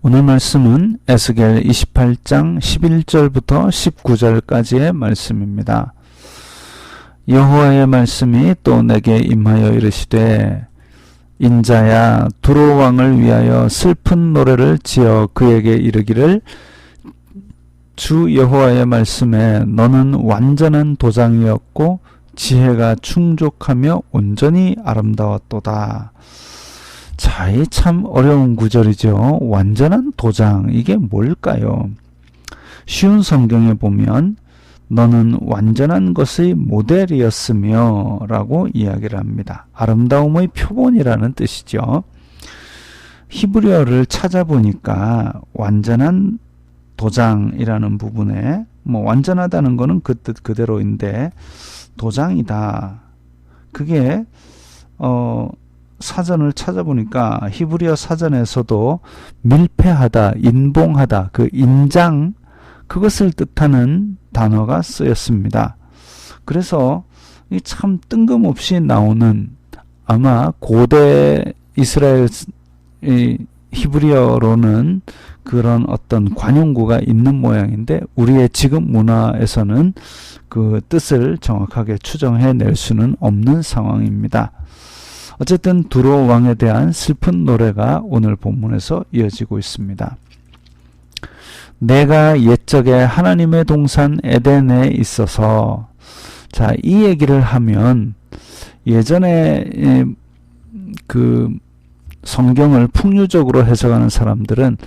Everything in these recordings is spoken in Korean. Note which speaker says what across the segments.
Speaker 1: 오늘 말씀은 에스겔 28장 11절부터 19절까지의 말씀입니다. 여호와의 말씀이 또 내게 임하여 이르시되 인자야 두로 왕을 위하여 슬픈 노래를 지어 그에게 이르기를 주 여호와의 말씀에 너는 완전한 도장이었고 지혜가 충족하며 온전히 아름다웠도다. 자, 이 참 어려운 구절이죠. 완전한 도장, 이게 뭘까요? 쉬운 성경에 보면 너는 완전한 것의 모델이었으며 라고 이야기를 합니다. 아름다움의 표본이라는 뜻이죠. 히브리어를 찾아보니까 완전한 도장이라는 부분에 완전하다는 거는 그 뜻 그대로인데 도장이다. 그게 사전을 찾아보니까 히브리어 사전에서도 밀폐하다, 인봉하다, 그 인장, 그것을 뜻하는 단어가 쓰였습니다. 그래서 이 참 뜬금없이 나오는, 아마 고대 이스라엘 히브리어로는 그런 어떤 관용구가 있는 모양인데 우리의 지금 문화에서는 그 뜻을 정확하게 추정해낼 수는 없는 상황입니다. 어쨌든 두로 왕에 대한 슬픈 노래가 오늘 본문에서 이어지고 있습니다. 내가 옛적에 하나님의 동산 에덴에 있어서, 자, 이 얘기를 하면 예전에 그 성경을 풍류적으로 해석하는 사람들은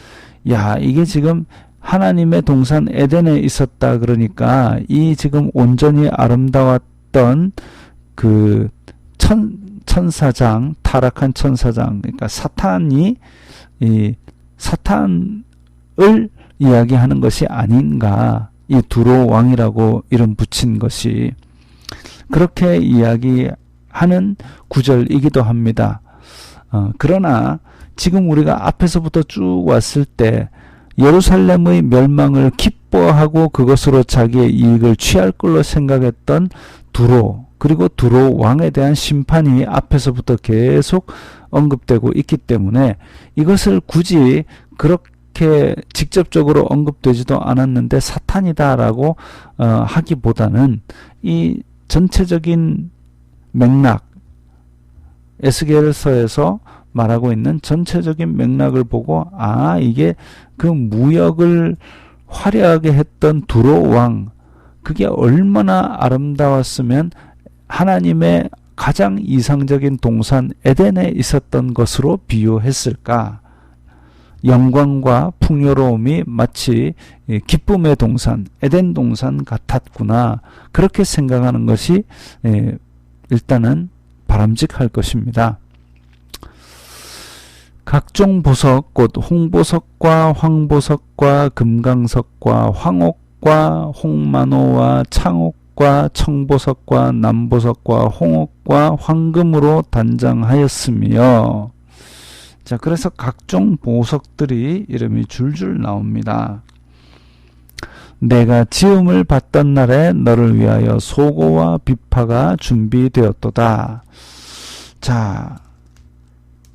Speaker 1: 야, 이게 지금 하나님의 동산 에덴에 있었다 그러니까 이 지금 온전히 아름다웠던 그 천사장, 타락한 천사장, 그러니까 사탄을 이야기하는 것이 아닌가, 이 두로 왕이라고 이름 붙인 것이 그렇게 이야기하는 구절이기도 합니다. 그러나 지금 우리가 앞에서부터 쭉 왔을 때 예루살렘의 멸망을 기뻐하고 그것으로 자기의 이익을 취할 걸로 생각했던 두로, 그리고 두로 왕에 대한 심판이 앞에서부터 계속 언급되고 있기 때문에 이것을 굳이 그렇게 직접적으로 언급되지도 않았는데 사탄이다라고 하기보다는 이 전체적인 맥락, 에스겔서에서 말하고 있는 전체적인 맥락을 보고 이게 그 무역을 화려하게 했던 두로 왕, 그게 얼마나 아름다웠으면 하나님의 가장 이상적인 동산 에덴에 있었던 것으로 비유했을까? 영광과 풍요로움이 마치 기쁨의 동산, 에덴 동산 같았구나. 그렇게 생각하는 것이 일단은 바람직할 것입니다. 각종 보석, 곧 홍보석과 황보석과 금강석과 황옥과 홍만호와 창옥과 청보석과 남보석과 홍옥과 황금으로 단장하였으며, 자, 그래서 각종 보석들이 이름이 줄줄 나옵니다. 내가 지음을 받던 날에 너를 위하여 소고와 비파가 준비되었도다. 자,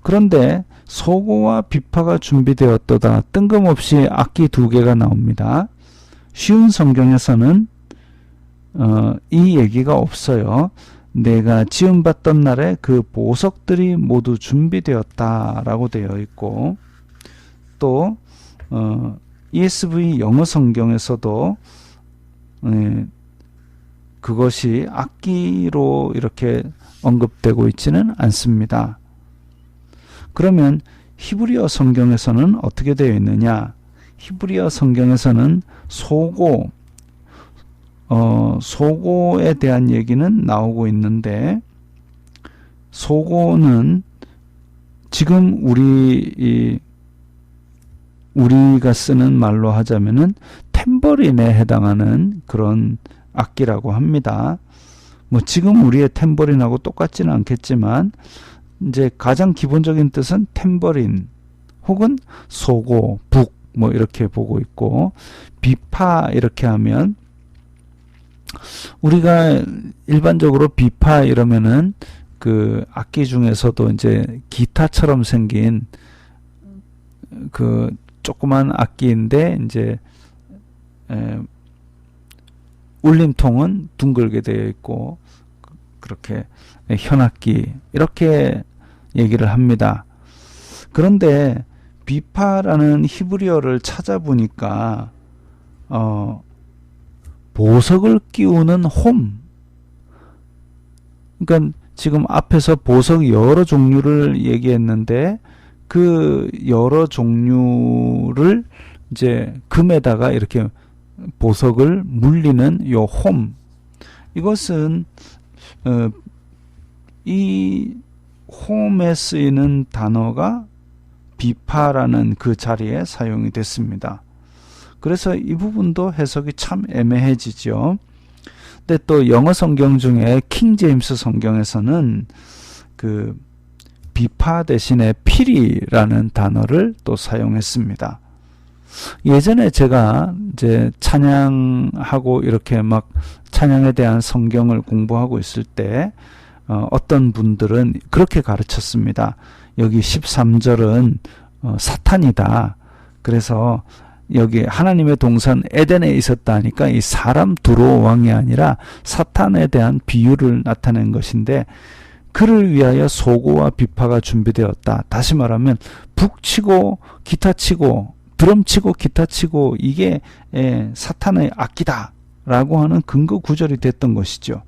Speaker 1: 그런데 소고와 비파가 준비되었도다. 뜬금없이 악기 두 개가 나옵니다. 쉬운 성경에서는 이 얘기가 없어요. 내가 지음받던 날에 그 보석들이 모두 준비되었다라고 되어 있고, 또 ESV 영어 성경에서도 그것이 악기로 이렇게 언급되고 있지는 않습니다. 그러면 히브리어 성경에서는 어떻게 되어 있느냐? 히브리어 성경에서는 소고에 대한 얘기는 나오고 있는데, 소고는 지금 우리가 쓰는 말로 하자면은 탬버린에 해당하는 그런 악기라고 합니다. 지금 우리의 탬버린하고 똑같지는 않겠지만 이제 가장 기본적인 뜻은 탬버린 혹은 소고, 북 이렇게 보고 있고, 비파 이렇게 하면 우리가 일반적으로 비파 이러면은 그 악기 중에서도 이제 기타처럼 생긴 그 조그만 악기인데 이제 울림통은 둥글게 되어 있고 그렇게 현악기 이렇게 얘기를 합니다. 그런데 비파라는 히브리어를 찾아보니까 보석을 끼우는 홈, 그러니까 지금 앞에서 보석 여러 종류를 얘기했는데 그 여러 종류를 이제 금에다가 이렇게 보석을 물리는 요 홈, 이것은 이 홈에 쓰이는 단어가 비파라는 그 자리에 사용이 됐습니다. 그래서 이 부분도 해석이 참 애매해지죠. 근데 또 영어 성경 중에 킹 제임스 성경에서는 그 비파 대신에 피리라는 단어를 또 사용했습니다. 예전에 제가 이제 찬양하고 이렇게 막 찬양에 대한 성경을 공부하고 있을 때 어떤 분들은 그렇게 가르쳤습니다. 여기 13절은 사탄이다. 그래서 여기 하나님의 동산 에덴에 있었다 하니까 이 사람 두로 왕이 아니라 사탄에 대한 비유를 나타낸 것인데, 그를 위하여 소고와 비파가 준비되었다. 다시 말하면 북치고 기타치고 드럼치고 기타치고 이게 사탄의 악기다 라고 하는 근거 구절이 됐던 것이죠.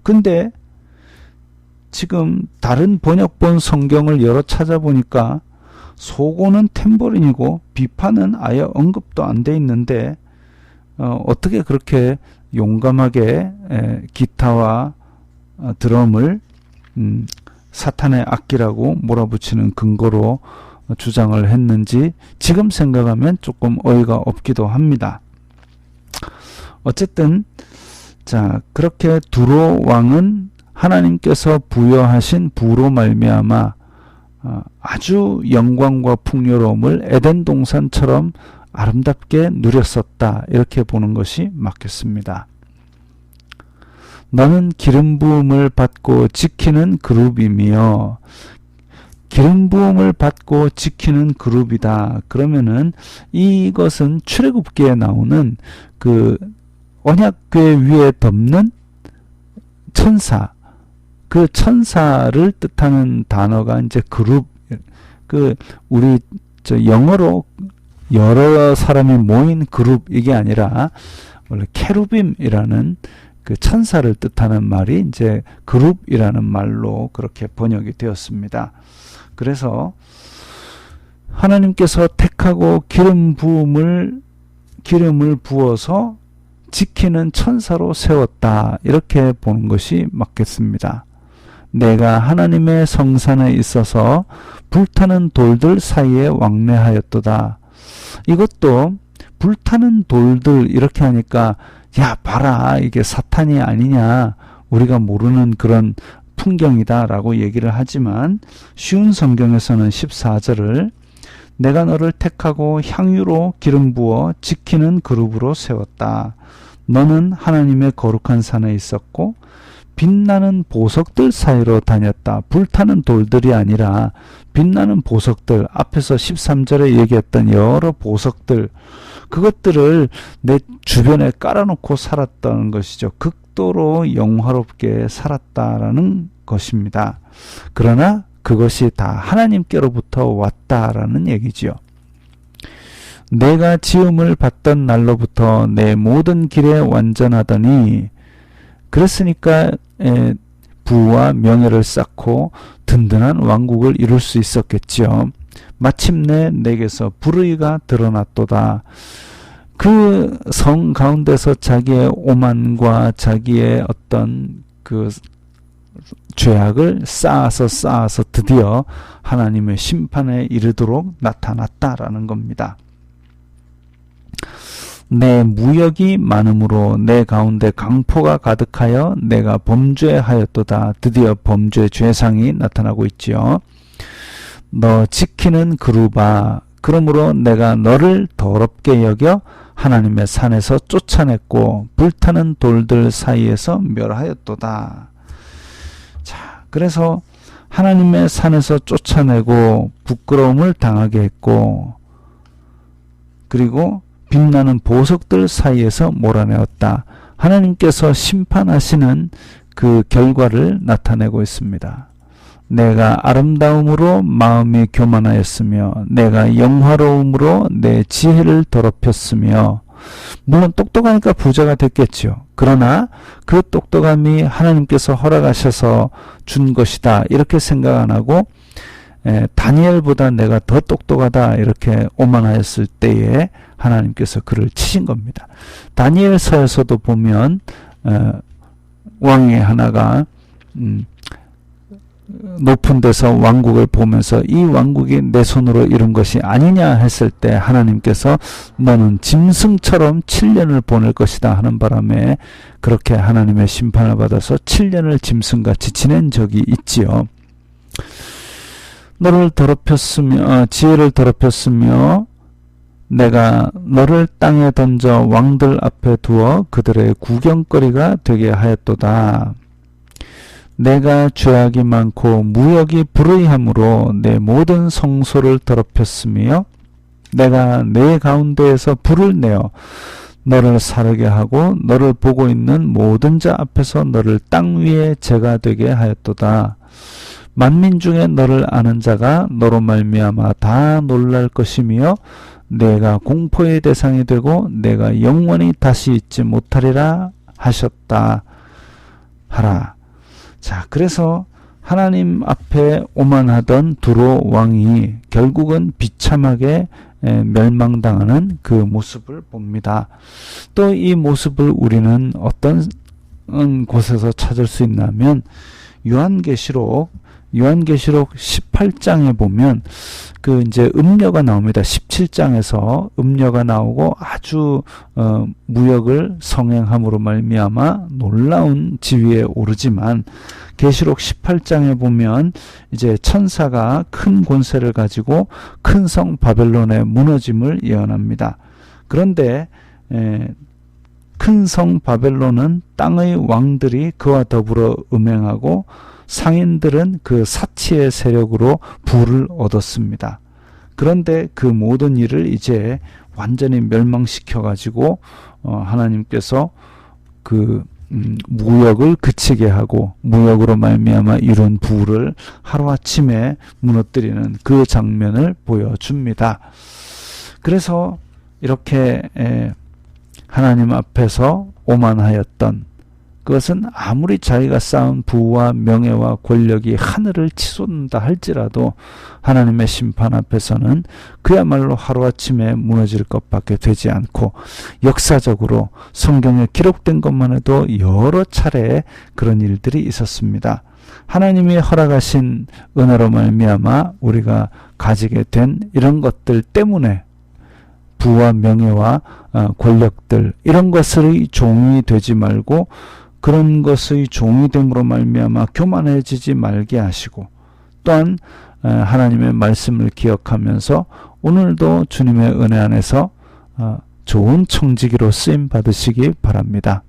Speaker 1: 근데 지금 다른 번역본 성경을 여러 찾아보니까 소고는 탬버린이고 비파는 아예 언급도 안 돼 있는데 어떻게 그렇게 용감하게 기타와 드럼을 사탄의 악기라고 몰아붙이는 근거로 주장을 했는지 지금 생각하면 조금 어이가 없기도 합니다. 어쨌든 자, 그렇게 두로 왕은 하나님께서 부여하신 부로 말미암아 아주 영광과 풍요로움을 에덴 동산처럼 아름답게 누렸었다, 이렇게 보는 것이 맞겠습니다. 너는 기름 부음을 받고 지키는 그룹이며, 기름 부음을 받고 지키는 그룹이다. 그러면은 이것은 출애굽기에 나오는 그 언약궤 위에 덮는 천사, 그 천사를 뜻하는 단어가 이제 그룹, 그 우리 영어로 여러 사람이 모인 그룹, 이게 아니라 원래 케루빔이라는 그 천사를 뜻하는 말이 이제 그룹이라는 말로 그렇게 번역이 되었습니다. 그래서 하나님께서 택하고 기름을 부어서 지키는 천사로 세웠다, 이렇게 보는 것이 맞겠습니다. 내가 하나님의 성산에 있어서 불타는 돌들 사이에 왕래하였도다. 이것도 불타는 돌들 이렇게 하니까 야 봐라, 이게 사탄이 아니냐, 우리가 모르는 그런 풍경이다 라고 얘기를 하지만, 쉬운 성경에서는 14절을 내가 너를 택하고 향유로 기름 부어 지키는 그룹으로 세웠다. 너는 하나님의 거룩한 산에 있었고 빛나는 보석들 사이로 다녔다. 불타는 돌들이 아니라 빛나는 보석들, 앞에서 13절에 얘기했던 여러 보석들, 그것들을 내 주변에 깔아놓고 살았다는 것이죠. 극도로 영화롭게 살았다라는 것입니다. 그러나 그것이 다 하나님께로부터 왔다라는 얘기지요. 내가 지음을 받던 날로부터 내 모든 길에 완전하더니, 그랬으니까 부와 명예를 쌓고 든든한 왕국을 이룰 수 있었겠지요. 마침내 내게서 불의가 드러났도다. 그 성 가운데서 자기의 오만과 자기의 어떤 그 죄악을 쌓아서 드디어 하나님의 심판에 이르도록 나타났다라는 겁니다. 내 무역이 많음으로 내 가운데 강포가 가득하여 내가 범죄하였도다. 드디어 범죄 죄상이 나타나고 있지요. 너 지키는 그룹아, 그러므로 내가 너를 더럽게 여겨 하나님의 산에서 쫓아냈고 불타는 돌들 사이에서 멸하였도다. 자, 그래서 하나님의 산에서 쫓아내고 부끄러움을 당하게 했고 그리고 빛나는 보석들 사이에서 몰아내었다. 하나님께서 심판하시는 그 결과를 나타내고 있습니다. 내가 아름다움으로 마음이 교만하였으며 내가 영화로움으로 내 지혜를 더럽혔으며, 물론 똑똑하니까 부자가 됐겠죠. 그러나 그 똑똑함이 하나님께서 허락하셔서 준 것이다 이렇게 생각 안 하고 다니엘보다 내가 더 똑똑하다 이렇게 오만하였을 때에 하나님께서 그를 치신 겁니다. 다니엘서에서도 보면 왕이 하나가 높은 데서 왕국을 보면서 이 왕국이 내 손으로 이룬 것이 아니냐 했을 때 하나님께서 너는 짐승처럼 7년을 보낼 것이다 하는 바람에 그렇게 하나님의 심판을 받아서 7년을 짐승같이 지낸 적이 있지요. 너를 더럽혔으며 지혜를 더럽혔으며 내가 너를 땅에 던져 왕들 앞에 두어 그들의 구경거리가 되게 하였도다. 내가 죄악이 많고 무역이 불의함으로 내 모든 성소를 더럽혔으며 내가 내 가운데에서 불을 내어 너를 사르게 하고 너를 보고 있는 모든 자 앞에서 너를 땅 위에 재가 되게 하였도다. 만민 중에 너를 아는 자가 너로 말미암아 다 놀랄 것이며 내가 공포의 대상이 되고 내가 영원히 다시 잊지 못하리라 하셨다 하라. 자, 그래서 하나님 앞에 오만하던 두로 왕이 결국은 비참하게 멸망당하는 그 모습을 봅니다. 또 이 모습을 우리는 어떤 곳에서 찾을 수 있냐면 요한계시록 18장에 보면 그 이제 음녀가 나옵니다. 17장에서 음녀가 나오고 아주 무역을 성행함으로 말미암아 놀라운 지위에 오르지만 계시록 18장에 보면 이제 천사가 큰 권세를 가지고 큰 성 바벨론의 무너짐을 예언합니다. 그런데 큰 성 바벨론은 땅의 왕들이 그와 더불어 음행하고 상인들은 그 사치의 세력으로 부를 얻었습니다. 그런데 그 모든 일을 이제 완전히 멸망시켜 가지고 하나님께서 그 무역을 그치게 하고 무역으로 말미암아 이룬 부를 하루아침에 무너뜨리는 그 장면을 보여줍니다. 그래서 이렇게 하나님 앞에서 오만하였던 그것은 아무리 자기가 쌓은 부와 명예와 권력이 하늘을 치솟는다 할지라도 하나님의 심판 앞에서는 그야말로 하루아침에 무너질 것밖에 되지 않고 역사적으로 성경에 기록된 것만 해도 여러 차례 그런 일들이 있었습니다. 하나님이 허락하신 은혜로 말미암아 우리가 가지게 된 이런 것들 때문에 부와 명예와 권력들 이런 것의 종이 되지 말고 그런 것의 종이 됨으로 말미암아 교만해지지 말게 하시고 또한 하나님의 말씀을 기억하면서 오늘도 주님의 은혜 안에서 좋은 청지기로 쓰임 받으시기 바랍니다.